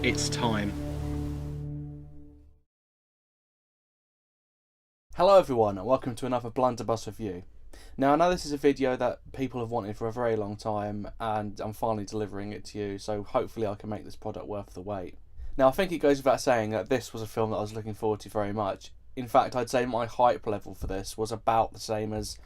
It's time. Hello everyone and welcome to another Blunderbuss review. Now I know this is a video that people have wanted for a very long time and I'm finally delivering it to you, so hopefully I can make this product worth the wait. Now I think it goes without saying that this was a film that I was looking forward to very much. In fact, I'd say my hype level for this was about the same as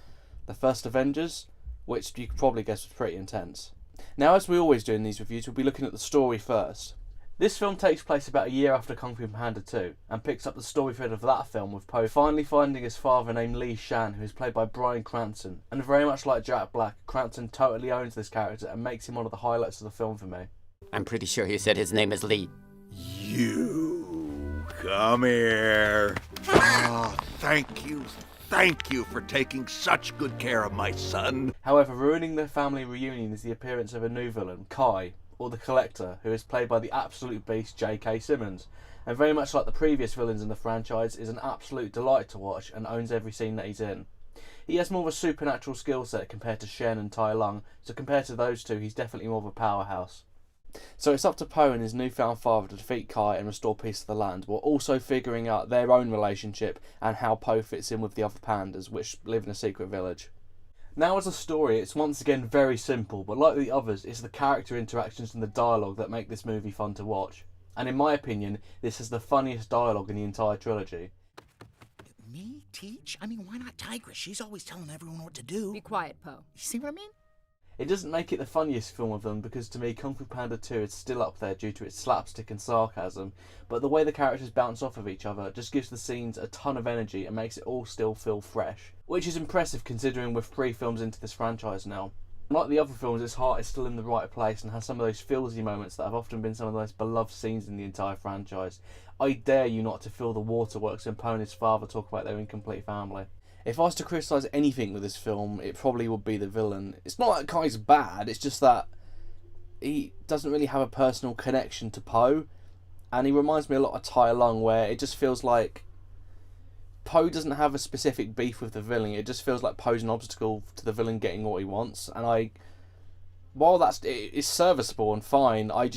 the first Avengers, which you could probably guess was pretty intense. Now, as we always do in these reviews, we'll be looking at the story first. This film takes place about a year after Kung Fu Panda 2 and picks up the story thread of that film with Po finally finding his father named Lee Shan, who is played by Bryan Cranston, and very much like Jack Black, Cranston totally owns this character and makes him one of the highlights of the film for me. I'm pretty sure he said his name is Lee. You come here. Oh, thank you for taking such good care of my son. However, ruining their family reunion is the appearance of a new villain, Kai, or the Collector, who is played by the absolute beast J.K. Simmons, and very much like the previous villains in the franchise, is an absolute delight to watch and owns every scene that he's in. He has more of a supernatural skill set compared to Shen and Tai Lung, so compared to those two, he's definitely more of a powerhouse. So it's up to Po and his newfound father to defeat Kai and restore peace to the land, while also figuring out their own relationship and how Po fits in with the other pandas, which live in a secret village. Now as a story, it's once again very simple, but like the others, it's the character interactions and the dialogue that make this movie fun to watch. And in my opinion, this is the funniest dialogue in the entire trilogy. Me teach? I mean, why not Tigress? She's always telling everyone what to do. Be quiet, Po. You see what I mean? It doesn't make it the funniest film of them because to me Kung Fu Panda 2 is still up there due to its slapstick and sarcasm, but the way the characters bounce off of each other just gives the scenes a ton of energy and makes it all still feel fresh. Which is impressive considering we're 3 films into this franchise now. Like the other films, its heart is still in the right place and has some of those feelsy moments that have often been some of the most beloved scenes in the entire franchise. I dare you not to feel the waterworks when Po and his father talk about their incomplete family. If I was to criticise anything with this film, it probably would be the villain. It's not that Kai's bad, it's just that he doesn't really have a personal connection to Po, and he reminds me a lot of Tai Lung, where it just feels like Po doesn't have a specific beef with the villain. It just feels like Po's an obstacle to the villain getting what he wants, and while it's serviceable and fine, I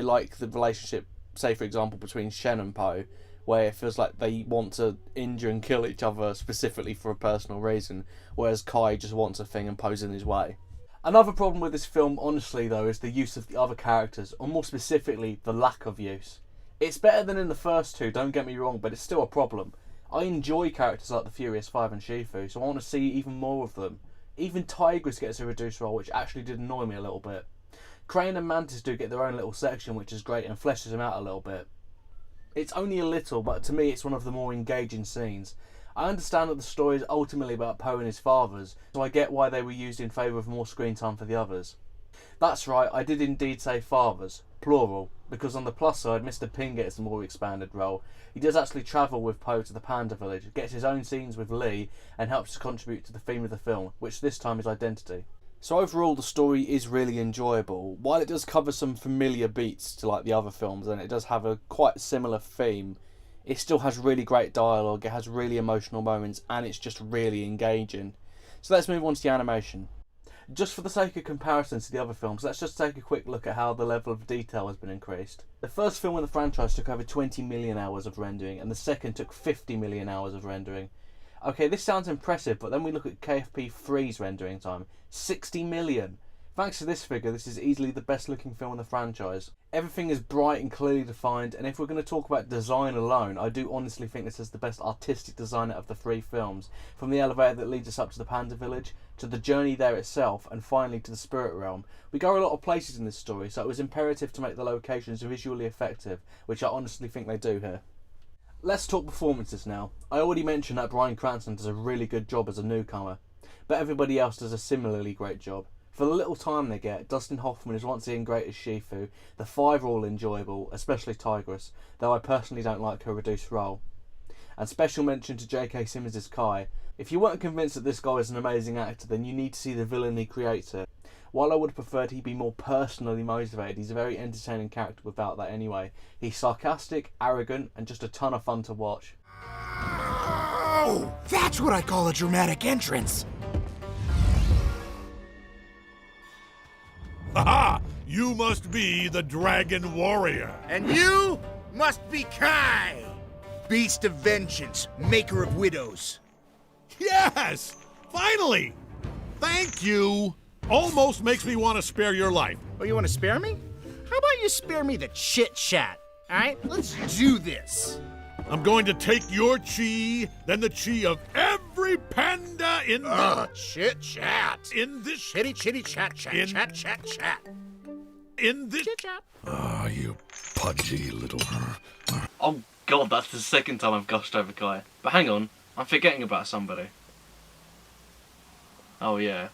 like the relationship, say for example, between Shen and Po, where it feels like they want to injure and kill each other specifically for a personal reason, whereas Kai just wants a thing and Po's in his way. Another problem with this film, honestly though, is the use of the other characters, or more specifically, the lack of use. It's better than in the first 2, don't get me wrong, but it's still a problem. I enjoy characters like the Furious 5 and Shifu, so I want to see even more of them. Even Tigress gets a reduced role, which actually did annoy me a little bit. Crane and Mantis do get their own little section, which is great and fleshes them out a little bit. It's only a little, but to me it's one of the more engaging scenes. I understand that the story is ultimately about Po and his fathers, so I get why they were used in favour of more screen time for the others. That's right, I did indeed say fathers, plural, because on the plus side, Mr. Ping gets a more expanded role. He does actually travel with Po to the Panda Village, gets his own scenes with Lee, and helps to contribute to the theme of the film, which this time is identity. So overall, the story is really enjoyable. While it does cover some familiar beats to like the other films, and it does have a quite similar theme, it still has really great dialogue, it has really emotional moments, and it's just really engaging. So let's move on to the animation. Just for the sake of comparison to the other films, let's just take a quick look at how the level of detail has been increased. The first film in the franchise took over 20 million hours of rendering, and the second took 50 million hours of rendering. Okay, this sounds impressive, but then we look at KFP3's rendering time, 60 million. Thanks to this figure, this is easily the best looking film in the franchise. Everything is bright and clearly defined, and if we're going to talk about design alone, I do honestly think this is the best artistic design out of the 3 films, from the elevator that leads us up to the Panda Village, to the journey there itself, and finally to the Spirit Realm. We go a lot of places in this story, so it was imperative to make the locations visually effective, which I honestly think they do here. Let's talk performances now. I already mentioned that Bryan Cranston does a really good job as a newcomer, but everybody else does a similarly great job. For the little time they get, Dustin Hoffman is once again great as Shifu, the 5 are all enjoyable, especially Tigress, though I personally don't like her reduced role. And special mention to J.K. Simmons as Kai. If you weren't convinced that this guy is an amazing actor, then you need to see the villain he creates here. While I would have preferred he'd be more personally motivated, he's a very entertaining character without that anyway. He's sarcastic, arrogant, and just a ton of fun to watch. Oh, that's what I call a dramatic entrance. Haha! You You must be the Dragon Warrior. And you must be Kai, Beast of Vengeance, Maker of Widows. Yes! Finally! Thank you! Almost makes me want to spare your life. Oh, you want to spare me? How about you spare me the chit-chat? All right, let's do this. I'm going to take your chi, then the chi of every panda in the... Chit-chat. In this... Chitty-chitty chat-chat, In- chat-chat-chat. In this... Chit-chat. Ah, you pudgy little... Oh god, that's the second time I've gushed over Kai. But hang on, I'm forgetting about somebody. Oh yeah.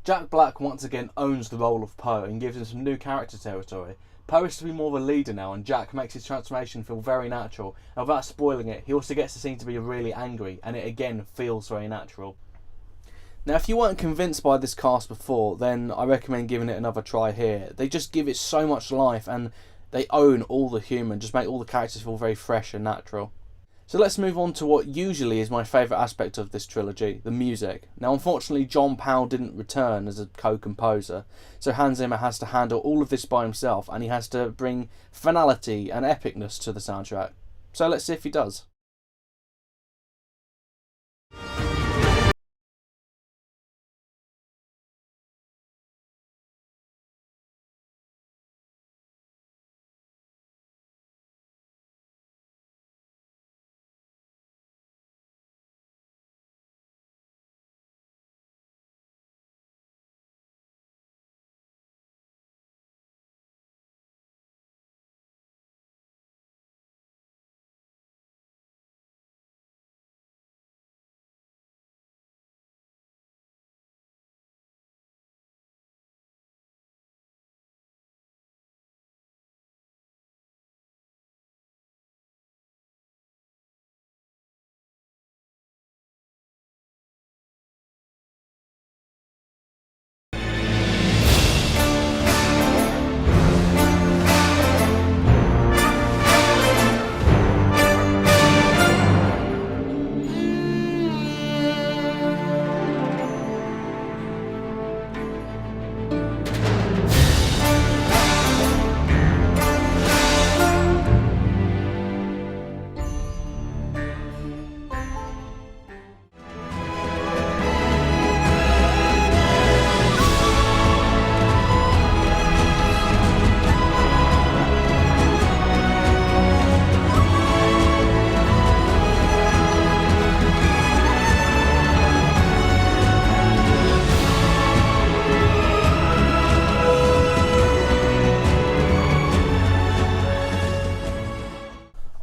Jack Black once again owns the role of Poe and gives him some new character territory. Poe is to be more of a leader now, and Jack makes his transformation feel very natural. And without spoiling it, he also gets the scene to be really angry, and it again feels very natural. Now, if you weren't convinced by this cast before, then I recommend giving it another try here. They just give it so much life, and they own all the humour, just make all the characters feel very fresh and natural. So let's move on to what usually is my favourite aspect of this trilogy, the music. Now unfortunately John Powell didn't return as a co-composer, so Hans Zimmer has to handle all of this by himself, and he has to bring finality and epicness to the soundtrack. So let's see if he does.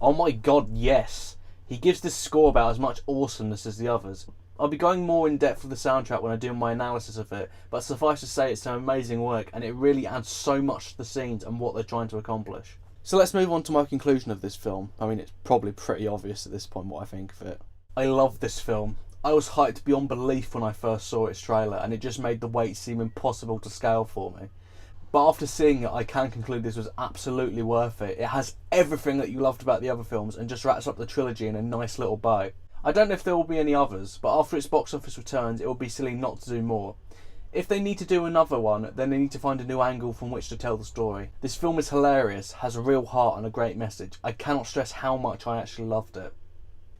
Oh my god, yes! He gives this score about as much awesomeness as the others. I'll be going more in depth with the soundtrack when I do my analysis of it, but suffice to say it's some amazing work, and it really adds so much to the scenes and what they're trying to accomplish. So let's move on to my conclusion of this film. I mean, it's probably pretty obvious at this point what I think of it. I love this film. I was hyped beyond belief when I first saw its trailer, and it just made the wait seem impossible to scale for me. But after seeing it, I can conclude this was absolutely worth it. It has everything that you loved about the other films and just wraps up the trilogy in a nice little bow. I don't know if there will be any others, but after its box office returns, it would be silly not to do more. If they need to do another one, then they need to find a new angle from which to tell the story. This film is hilarious, has a real heart and a great message. I cannot stress how much I actually loved it.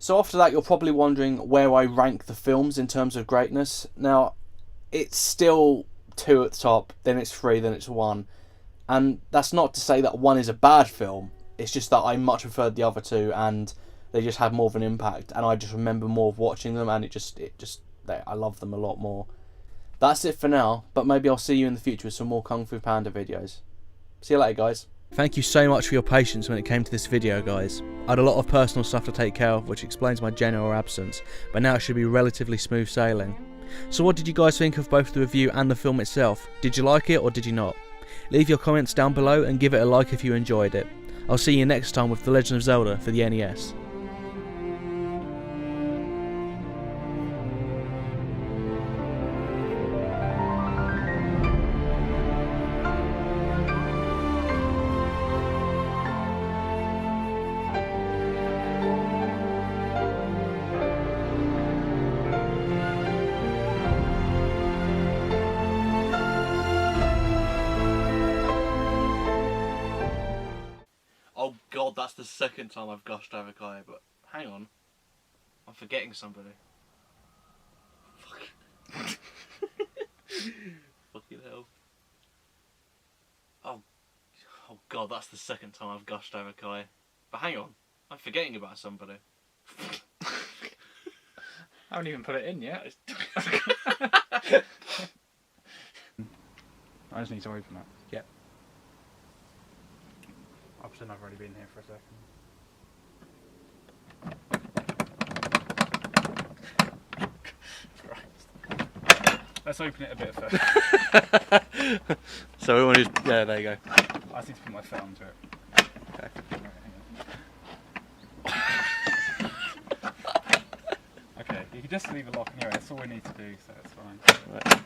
So after that, you're probably wondering where I rank the films in terms of greatness. Now, it's still 2 at the top, then it's 3, then it's 1. And that's not to say that 1 is a bad film. It's just that I much preferred the other 2, and they just had more of an impact. And I just remember more of watching them, and I love them a lot more. That's it for now, but maybe I'll see you in the future with some more Kung Fu Panda videos. See you later, guys. Thank you so much for your patience when it came to this video, guys. I had a lot of personal stuff to take care of, which explains my general absence, but now it should be relatively smooth sailing. So what did you guys think of both the review and the film itself? Did you like it or did you not? Leave your comments down below and give it a like if you enjoyed it. I'll see you next time with The Legend of Zelda for the NES. God, that's the second time I've gushed over Kai, but hang on. I'm forgetting somebody. Fuck. Fucking hell. Oh God, that's the second time I've gushed over Kai. But hang on, I'm forgetting about somebody. I haven't even put it in yet. I just need to open it. Yep. I pretend I've already been here for a second. Christ. Let's open it a bit first. So we want to. Yeah, there you go. I just need to put my foot onto it. Okay. Okay, you can just leave a lock anyway, that's all we need to do, so it's fine. Right.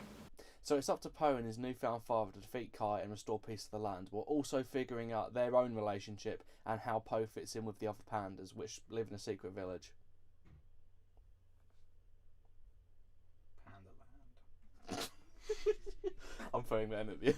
So it's up to Poe and his newfound father to defeat Kai and restore peace to the land, while also figuring out their own relationship and how Poe fits in with the other pandas, which live in a secret village. Panda land. I'm throwing that in at the end.